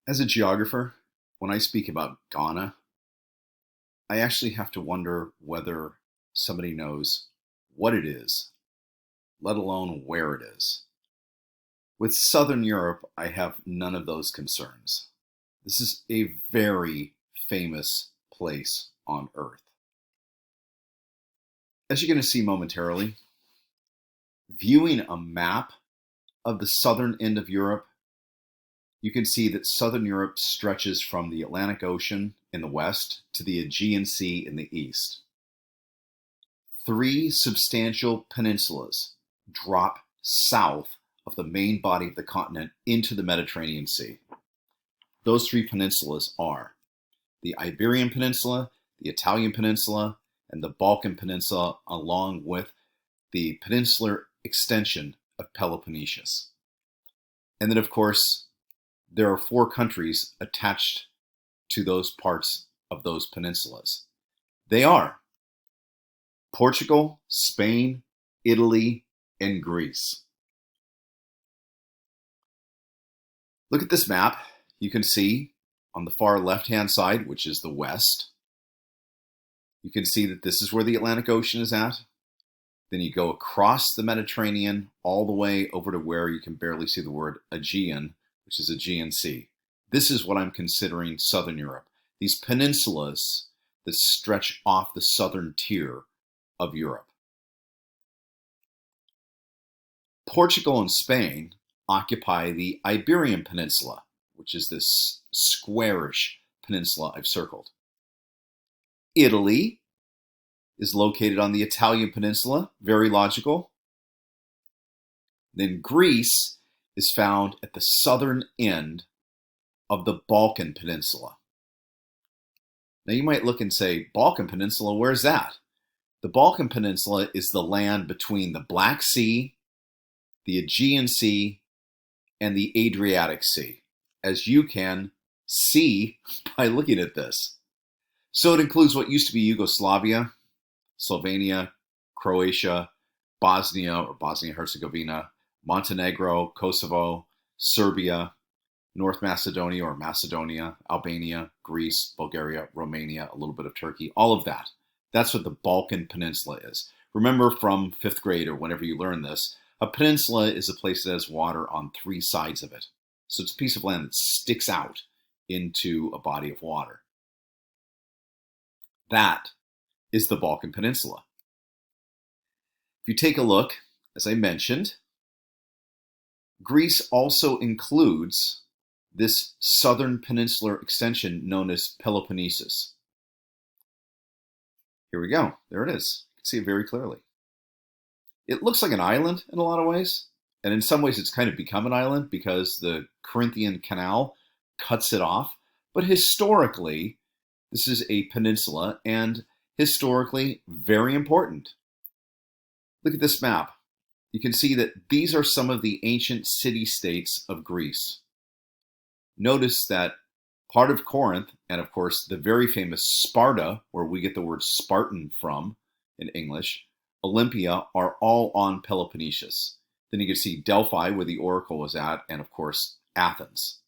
As a geographer, when I speak about Ghana, I actually have to wonder whether somebody knows what it is, let alone where it is. With Southern Europe, I have none of those concerns. This is a very famous place on Earth. As you're going to see momentarily, viewing a map of the southern end of Europe, you can see that Southern Europe stretches from the Atlantic Ocean in the west to the Aegean Sea in the east. Three substantial peninsulas drop south of the main body of the continent into the Mediterranean Sea. Those three peninsulas are the Iberian Peninsula, the Italian Peninsula, and the Balkan Peninsula, along with the peninsular extension of Peloponnesis. And then, of course, there are four countries attached to those parts of those peninsulas. They are Portugal, Spain, Italy, and Greece. Look at this map. You can see on the far left-hand side, which is the west, you can see that this is where the Atlantic Ocean is at. Then you go across the Mediterranean all the way over to where you can barely see the word Aegean, which is Aegean Sea. This is what I'm considering Southern Europe. These peninsulas that stretch off the southern tier of Europe. Portugal and Spain occupy the Iberian Peninsula, which is this squarish peninsula I've circled. Italy is located on the Italian peninsula, very logical. Then Greece is found at the southern end of the Balkan Peninsula. Now you might look and say, Balkan Peninsula, where's that? The Balkan Peninsula is the land between the Black Sea, the Aegean Sea, and the Adriatic Sea, as you can see by looking at this. So it includes what used to be Yugoslavia, Slovenia, Croatia, Bosnia or Bosnia-Herzegovina, Montenegro, Kosovo, Serbia, North Macedonia or Macedonia, Albania, Greece, Bulgaria, Romania, a little bit of Turkey, all of that. That's what the Balkan Peninsula is. Remember from fifth grade or whenever you learn this, a peninsula is a place that has water on three sides of it. So it's a piece of land that sticks out into a body of water. That is the Balkan Peninsula. If you take a look, as I mentioned, Greece also includes this southern peninsular extension known as Peloponnesus. Here we go. There it is. You can see it very clearly. It looks like an island in a lot of ways, and in some ways it's kind of become an island because the Corinthian Canal cuts it off. But historically, this is a peninsula, and historically very important. Look at this map. You can see that these are some of the ancient city-states of Greece. Notice that part of Corinth, and of course the very famous Sparta, where we get the word Spartan from in English, Olympia, are all on Peloponnesus. Then you can see Delphi, where the oracle was at, and of course Athens.